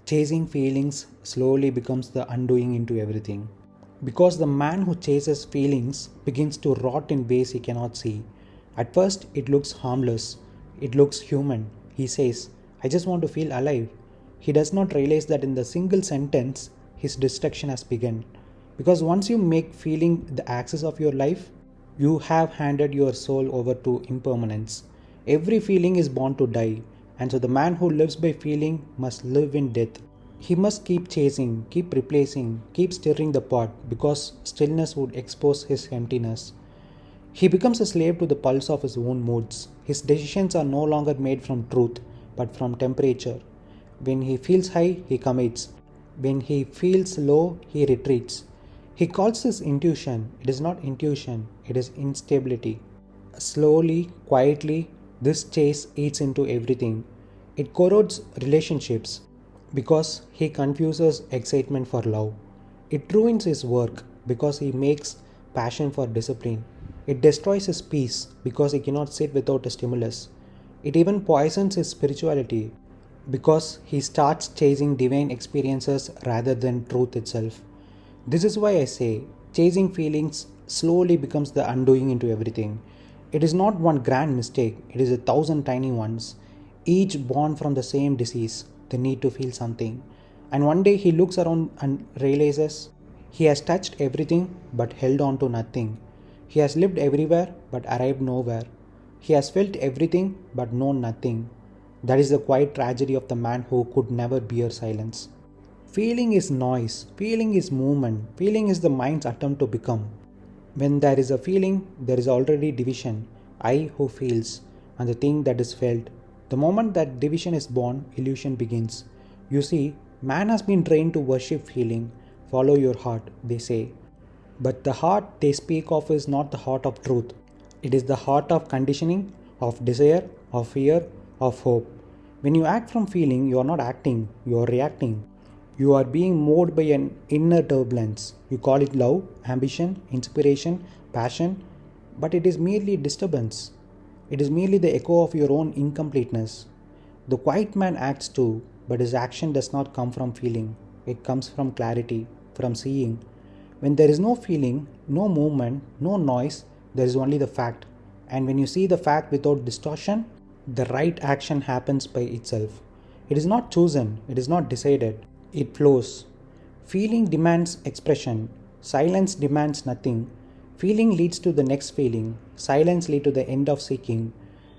Chasing feelings slowly becomes the undoing into everything. Because the man who chases feelings begins to rot in ways he cannot see. At first, it looks harmless, it looks human. He says, I just want to feel alive. He does not realize that in the single sentence, his destruction has begun. Because once you make feeling the axis of your life, you have handed your soul over to impermanence. Every feeling is born to die, and so the man who lives by feeling must live in death. He must keep chasing, keep replacing, keep stirring the pot because stillness would expose his emptiness. He becomes a slave to the pulse of his own moods. His decisions are no longer made from truth but from temperature. When he feels high, he commits. When he feels low, he retreats. He calls this intuition. It is not intuition, it is instability. Slowly, quietly, this chase eats into everything. It corrodes relationships because he confuses excitement for love. It ruins his work because he makes passion for discipline. It destroys his peace because he cannot sit without a stimulus. It even poisons his spirituality because he starts chasing divine experiences rather than truth itself. This is why I say chasing feelings slowly becomes the undoing into everything. It is not one grand mistake, it is a thousand tiny ones, each born from the same disease, the need to feel something. And one day he looks around and realizes he has touched everything but held on to nothing. He has lived everywhere but arrived nowhere. He has felt everything but known nothing. That is the quiet tragedy of the man who could never bear silence. Feeling is noise, feeling is movement, feeling is the mind's attempt to become. When there is a feeling, there is already division. I who feels, and the thing that is felt. The moment that division is born, illusion begins. You see, man has been trained to worship feeling. Follow your heart, they say. But the heart they speak of is not the heart of truth. It is the heart of conditioning, of desire, of fear, of hope. When you act from feeling, you are not acting, you are reacting. You are being moved by an inner turbulence. You call it love, ambition, inspiration, passion, but it is merely disturbance. It is merely the echo of your own incompleteness. The quiet man acts too, but his action does not come from feeling. It comes from clarity, from seeing. When there is no feeling, no movement, no noise, there is only the fact. And when you see the fact without distortion, the right action happens by itself. It is not chosen, it is not decided, it flows. Feeling demands expression, silence demands nothing. Feeling leads to the next feeling, silence leads to the end of seeking.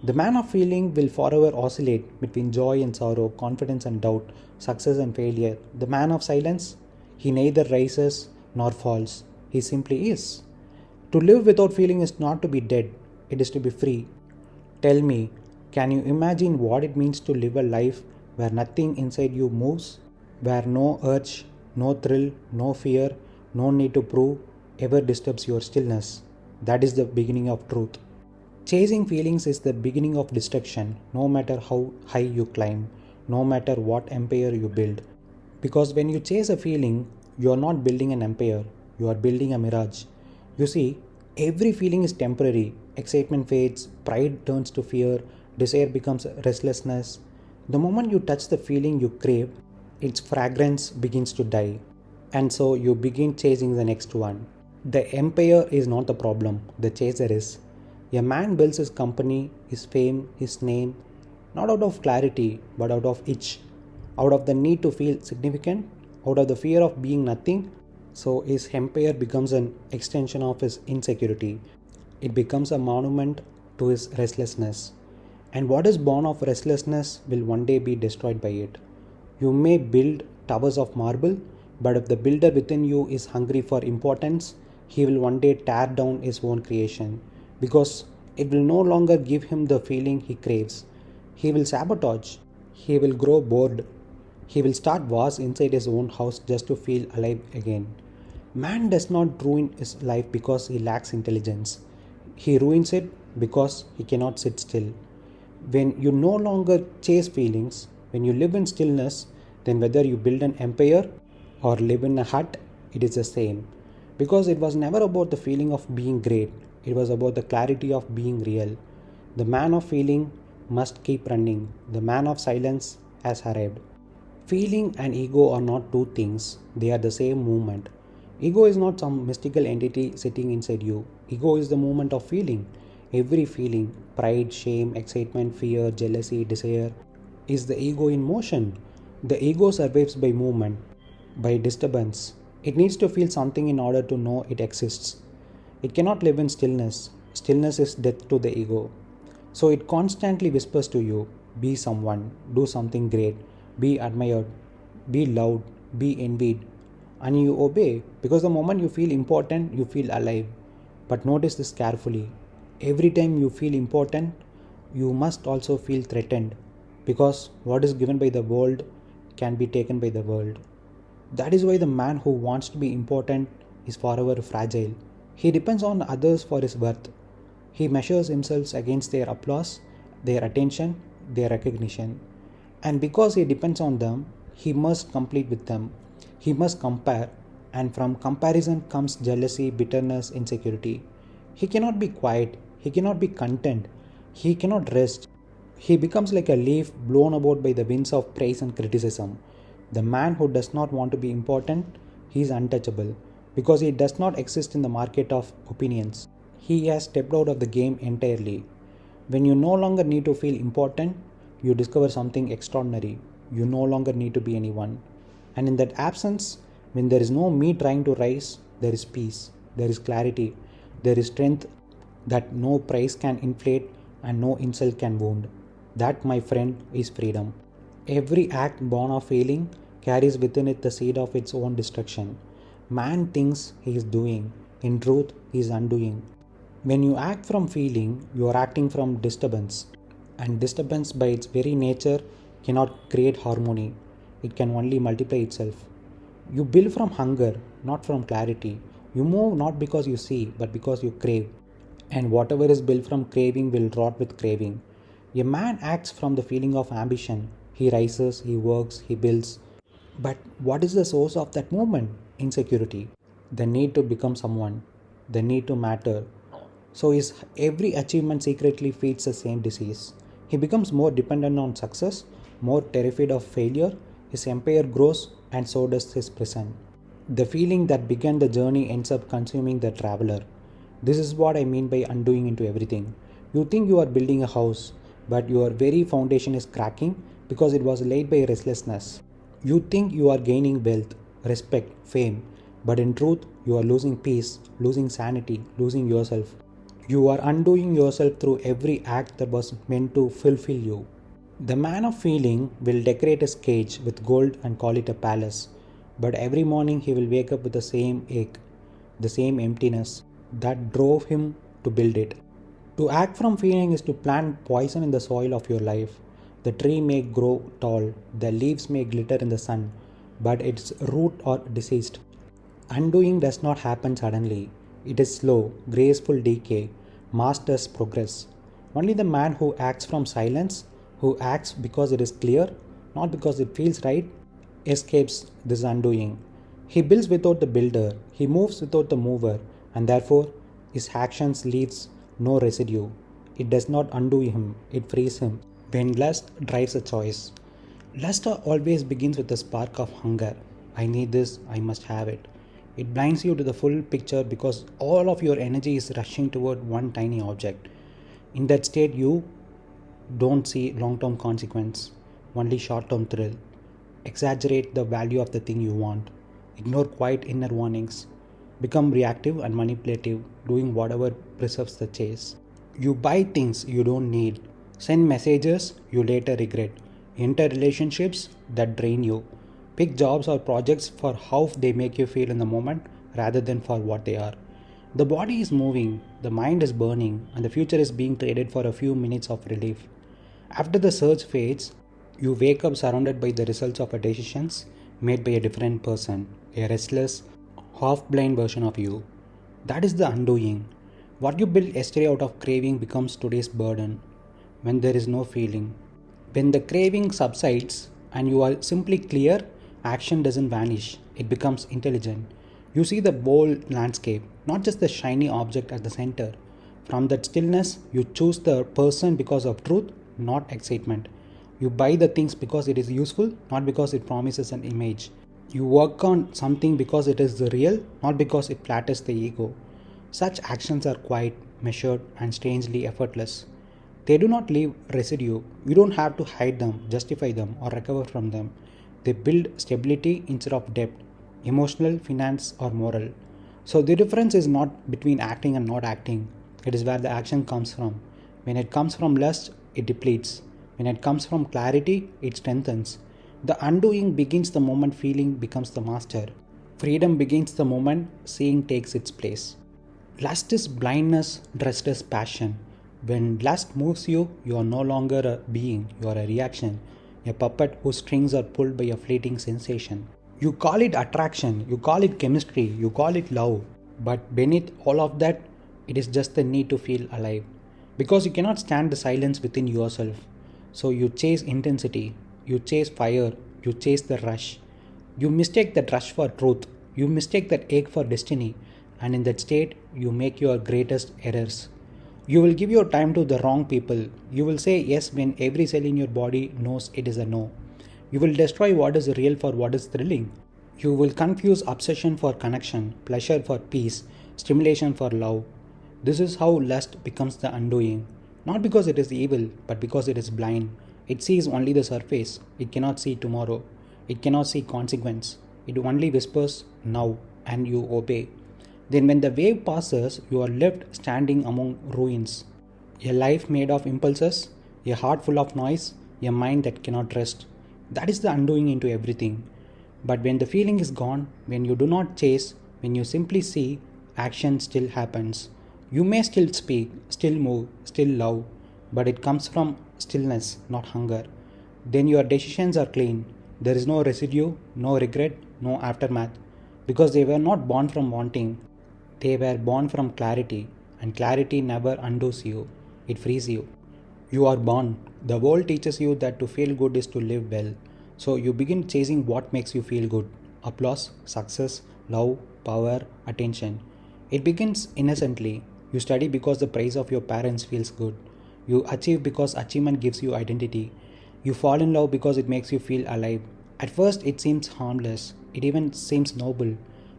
The man of feeling will forever oscillate between joy and sorrow, confidence and doubt, success and failure. The man of silence, he neither rises nor falls, he simply is. To live without feeling is not to be dead, it is to be free. Tell me, can you imagine what it means to live a life where nothing inside you moves? Where no urge, no thrill, no fear, no need to prove ever disturbs your stillness? That is the beginning of truth. Chasing feelings is the beginning of destruction, no matter how high you climb, no matter what empire you build. Because when you chase a feeling, you are not building an empire, you are building a mirage. You see, every feeling is temporary. Excitement fades, pride turns to fear, desire becomes restlessness. The moment you touch the feeling you crave, its fragrance begins to die. And so you begin chasing the next one. The empire is not the problem, the chaser is. A man builds his company, his fame, his name, not out of clarity, but out of itch, out of the need to feel significant, out of the fear of being nothing. So his empire becomes an extension of his insecurity. It becomes a monument to his restlessness. And what is born of restlessness will one day be destroyed by it. You may build towers of marble, but if the builder within you is hungry for importance, he will one day tear down his own creation because it will no longer give him the feeling he craves. He will sabotage. He will grow bored. He will start wars inside his own house just to feel alive again. Man does not ruin his life because he lacks intelligence. He ruins it because he cannot sit still. When you no longer chase feelings, when you live in stillness, then whether you build an empire or live in a hut, it is the same. Because it was never about the feeling of being great, it was about the clarity of being real. The man of feeling must keep running. The man of silence has arrived. Feeling and ego are not two things, they are the same movement. Ego is not some mystical entity sitting inside you. Ego is the movement of feeling. Every feeling, pride, shame, excitement, fear, jealousy, desire, is the ego in motion. The ego survives by movement, by disturbance. It needs to feel something in order to know it exists. It cannot live in stillness. Stillness is death to the ego. So it constantly whispers to you, be someone, do something great, be admired, be loved, be envied, and you obey because the moment you feel important, you feel alive. But notice this carefully. Every time you feel important, you must also feel threatened because what is given by the world can be taken by the world. That is why the man who wants to be important is forever fragile. He depends on others for his worth. He measures himself against their applause, their attention, their recognition. And because he depends on them, he must compete with them. He must compare, and from comparison comes jealousy, bitterness, insecurity. He cannot be quiet, he cannot be content, he cannot rest. He becomes like a leaf blown about by the winds of praise and criticism. The man who does not want to be important, he is untouchable because he does not exist in the market of opinions. He has stepped out of the game entirely. When you no longer need to feel important, you discover something extraordinary. You no longer need to be anyone. And in that absence, when there is no me trying to rise, there is peace, there is clarity, there is strength that no price can inflate and no insult can wound. That, my friend, is freedom. Every act born of feeling carries within it the seed of its own destruction. Man thinks he is doing, in truth, he is undoing. When you act from feeling, you are acting from disturbance. And disturbance, by its very nature, cannot create harmony. It can only multiply itself. You build from hunger, not from clarity. You move not because you see, but because you crave. And whatever is built from craving will rot with craving. A man acts from the feeling of ambition. He rises, he works, he builds. But what is the source of that movement? Insecurity. The need to become someone. The need to matter. So his every achievement secretly feeds the same disease. He becomes more dependent on success, more terrified of failure. His empire grows, and so does his prison. The feeling that began the journey ends up consuming the traveler. This is what I mean by undoing into everything. You think you are building a house, but your very foundation is cracking because it was laid by restlessness. You think you are gaining wealth, respect, fame, but in truth, you are losing peace, losing sanity, losing yourself. You are undoing yourself through every act that was meant to fulfill you. The man of feeling will decorate his cage with gold and call it a palace, but every morning he will wake up with the same ache, the same emptiness that drove him to build it. To act from feeling is to plant poison in the soil of your life. The tree may grow tall, the leaves may glitter in the sun, but its root are diseased. Undoing does not happen suddenly. It is slow, graceful decay, masters progress. Only the man who acts from silence, who acts because it is clear, not because it feels right, escapes this undoing. He builds without the builder, he moves without the mover, and therefore his actions leaves no residue. It does not undo him, it frees him. When lust drives a choice, lust always begins with a spark of hunger. I need this, I must have it. It blinds you to the full picture because all of your energy is rushing toward one tiny object. In that state, you don't see long term consequence, only short term thrill. Exaggerate the value of the thing you want. Ignore quiet inner warnings. Become reactive and manipulative, doing whatever preserves the chase. You buy things you don't need. Send messages you later regret. Enter relationships that drain you. Pick jobs or projects for how they make you feel in the moment rather than for what they are. The body is moving, the mind is burning, and the future is being traded for a few minutes of relief. After the surge fades, you wake up surrounded by the results of a decisions made by a different person, a restless, half blind version of you. That is the undoing. What you built yesterday out of craving becomes today's burden when there is no feeling. When the craving subsides and you are simply clear, action doesn't vanish, it becomes intelligent. You see the whole landscape, not just the shiny object at the center. From that stillness, you choose the person because of truth, not excitement. You buy the things because it is useful, not because it promises an image. You work on something because it is the real, not because it flatters the ego. Such actions are quiet, measured, and strangely effortless. They do not leave residue. You don't have to hide them, justify them, or recover from them. They build stability instead of depth, emotional, finance, or moral. So the difference is not between acting and not acting. It is where the action comes from. When it comes from lust, it depletes. When it comes from clarity, it strengthens. The undoing begins the moment feeling becomes the master. Freedom begins the moment seeing takes its place. Lust is blindness dressed as passion. When lust moves you, you are no longer a being, you are a reaction, a puppet whose strings are pulled by a fleeting sensation. You call it attraction, you call it chemistry, you call it love, but beneath all of that, it is just the need to feel alive. Because you cannot stand the silence within yourself. So you chase intensity, you chase fire, you chase the rush. You mistake that rush for truth, you mistake that ache for destiny, and in that state, you make your greatest errors. You will give your time to the wrong people. You will say yes when every cell in your body knows it is a no. You will destroy what is real for what is thrilling. You will confuse obsession for connection, pleasure for peace, stimulation for love. This is how lust becomes the undoing. Not because it is evil, but because it is blind. It sees only the surface. It cannot see tomorrow. It cannot see consequence. It only whispers now, and you obey. Then, when the wave passes, you are left standing among ruins. A life made of impulses, a heart full of noise, a mind that cannot rest. That is the undoing into everything. But when the feeling is gone, when you do not chase, when you simply see, action still happens. You may still speak, still move, still love, but it comes from stillness, not hunger. Then your decisions are clean. There is no residue, no regret, no aftermath, because they were not born from wanting. They were born from clarity, and clarity never undoes you, it frees you. You are born. The world teaches you that to feel good is to live well. So you begin chasing what makes you feel good: applause, success, love, power, attention. It begins innocently. You study because the praise of your parents feels good. You achieve because achievement gives you identity. You fall in love because it makes you feel alive. At first, it seems harmless, it even seems noble.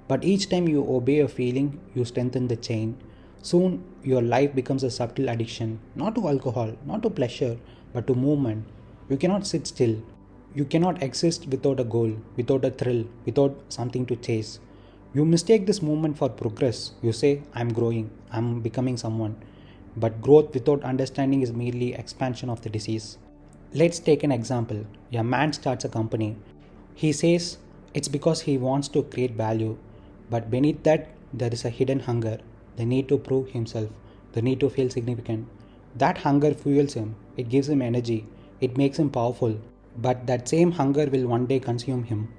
But each time you obey a feeling, you strengthen the chain. Soon, your life becomes a subtle addiction, not to alcohol, not to pleasure, but to movement. You cannot sit still. You cannot exist without a goal, without a thrill, without something to chase. You mistake this movement for progress. You say, I'm growing, I'm becoming someone. But growth without understanding is merely expansion of the disease. Let's take an example. A man starts a company. He says it's because he wants to create value. But beneath that, there is a hidden hunger, the need to prove himself, the need to feel significant. That hunger fuels him, it gives him energy, it makes him powerful. But that same hunger will one day consume him.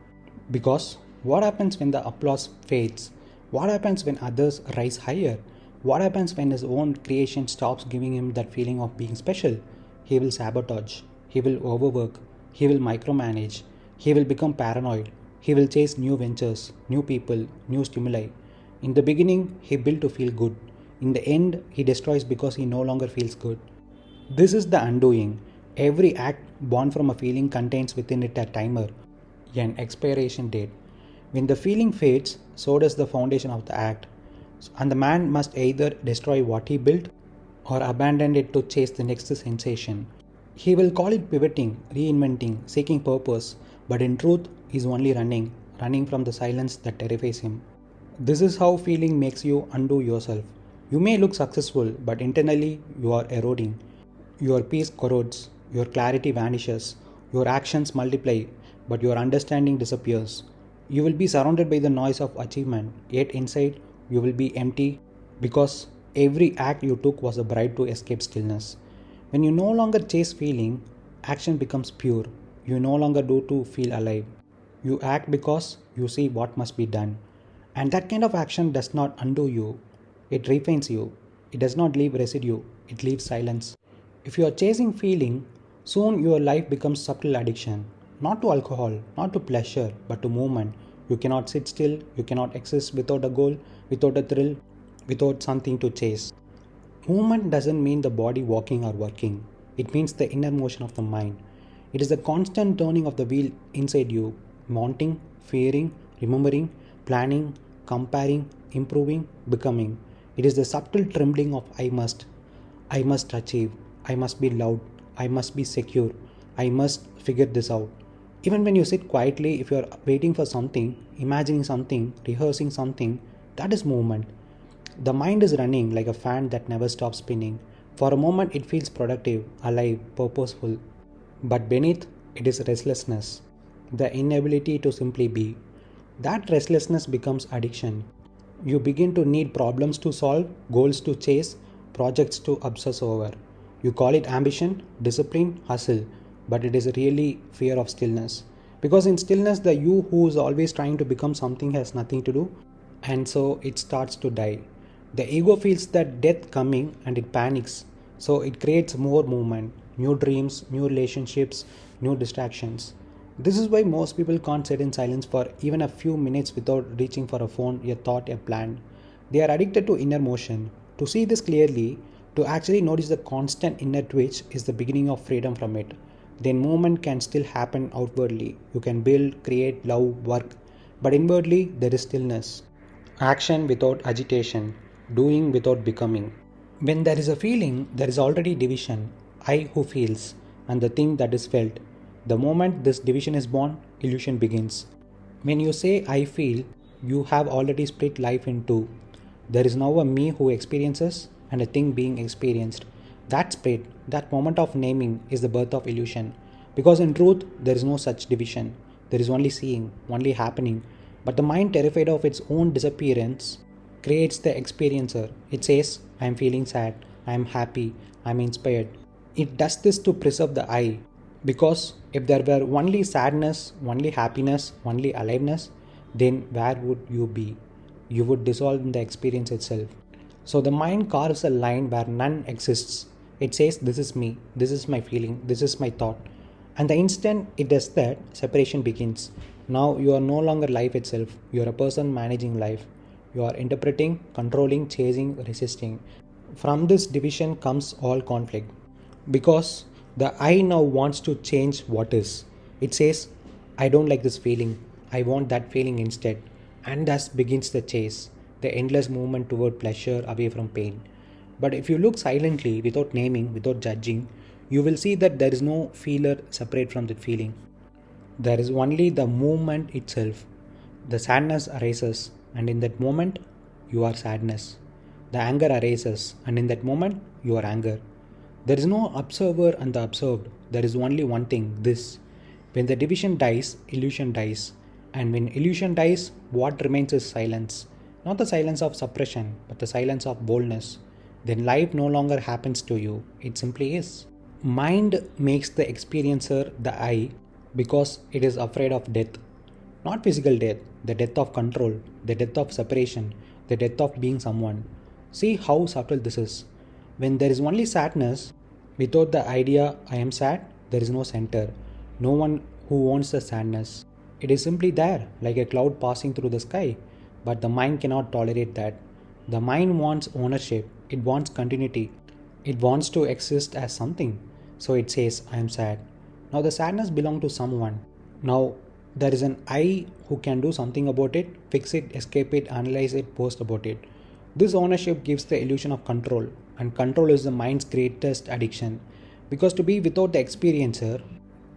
Because what happens when the applause fades? What happens when others rise higher? What happens when his own creation stops giving him that feeling of being special? He will sabotage, he will overwork, he will micromanage, he will become paranoid, he will chase new ventures, new people, new stimuli. In the beginning, he built to feel good. In the end, he destroys because he no longer feels good. This is the undoing. Every act born from a feeling contains within it a timer, an expiration date. When the feeling fades, so does the foundation of the act. And the man must either destroy what he built or abandon it to chase the next sensation. He will call it pivoting, reinventing, seeking purpose, but in truth, he is only running from the silence that terrifies him. This is how feeling makes you undo yourself. You may look successful, but internally you are eroding. Your peace corrodes, your clarity vanishes, your actions multiply, but your understanding disappears. You will be surrounded by the noise of achievement, yet inside you will be empty because every act you took was a bribe to escape stillness. When you no longer chase feeling, action becomes pure. You no longer do to feel alive. You act because you see what must be done. And that kind of action does not undo you, it refines you. It does not leave residue, it leaves silence. If you are chasing feeling, soon your life becomes subtle addiction. Not to alcohol, not to pleasure, but to movement. You cannot sit still, you cannot exist without a goal, without a thrill, without something to chase. Movement doesn't mean the body walking or working, it means the inner motion of the mind. It is the constant turning of the wheel inside you, wanting, fearing, remembering, planning, comparing, improving, becoming. It is the subtle trembling of I must achieve, I must be loud, I must be secure, I must figure this out. Even when you sit quietly, if you are waiting for something, imagining something, rehearsing something, that is movement. The mind is running like a fan that never stops spinning. For a moment, it feels productive, alive, purposeful. But beneath, it is restlessness, the inability to simply be. That restlessness becomes addiction. You begin to need problems to solve, goals to chase, projects to obsess over. You call it ambition, discipline, hustle, but it is really fear of stillness. Because in stillness, the you who is always trying to become something has nothing to do, and so it starts to die. The ego feels that death coming and it panics, so it creates more movement, new dreams, new relationships, new distractions. This is why most people can't sit in silence for even a few minutes without reaching for a phone, a thought, a plan. They are addicted to inner motion. To see this clearly, to actually notice the constant inner twitch is the beginning of freedom from it. Then movement can still happen outwardly. You can build, create, love, work, but inwardly there is stillness. Action without agitation, doing without becoming. When there is a feeling, there is already division. I who feels, and the thing that is felt. The moment this division is born, illusion begins. When you say I feel, you have already split life in two. There is now a me who experiences and a thing being experienced. That split, that moment of naming, is the birth of illusion. Because in truth, there is no such division. There is only seeing, only happening. But the mind, terrified of its own disappearance, creates the experiencer. It says, I am feeling sad, I am happy, I am inspired. It does this to preserve the I. Because if there were only sadness, only happiness, only aliveness, then where would you be? You would dissolve in the experience itself. So the mind carves a line where none exists. It says, this is me, this is my feeling, this is my thought. And the instant it does that, separation begins. Now you are no longer life itself, you are a person managing life. You are interpreting, controlling, chasing, resisting. From this division comes all conflict. Because the I now wants to change what is. It says, I don't like this feeling, I want that feeling instead. And thus begins the chase, the endless movement toward pleasure away from pain. But if you look silently, without naming, without judging, you will see that there is no feeler separate from that feeling. There is only the movement itself. The sadness arises, and in that moment, you are sadness. The anger arises, and in that moment, you are anger. There is no observer and the observed. There is only one thing, this. When the division dies, illusion dies. And when illusion dies, what remains is silence. Not the silence of suppression, but the silence of boldness. Then life no longer happens to you, it simply is. Mind makes the experiencer the I because it is afraid of death. Not physical death, the death of control, the death of separation, the death of being someone. See how subtle this is. When there is only sadness, without the idea I am sad, there is no center. No one who owns the sadness. It is simply there, like a cloud passing through the sky. But the mind cannot tolerate that. The mind wants ownership, it wants continuity, it wants to exist as something. So it says, I am sad. Now the sadness belongs to someone. Now there is an I who can do something about it, fix it, escape it, analyze it, post about it. This ownership gives the illusion of control, and control is the mind's greatest addiction. Because to be without the experiencer,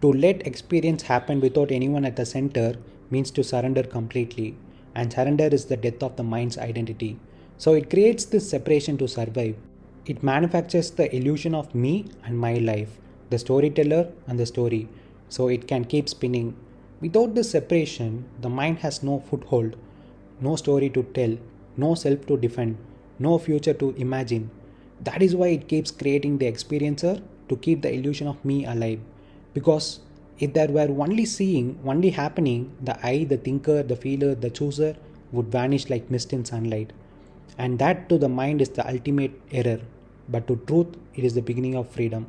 to let experience happen without anyone at the center, means to surrender completely. And surrender is the death of the mind's identity. So it creates this separation to survive. It manufactures the illusion of me and my life, the storyteller and the story, so it can keep spinning. Without this separation, the mind has no foothold, no story to tell, no self to defend, no future to imagine. That is why it keeps creating the experiencer to keep the illusion of me alive. Because if there were only seeing, only happening, the I, the thinker, the feeler, the chooser would vanish like mist in sunlight. And that to the mind is the ultimate error. But to truth, it is the beginning of freedom.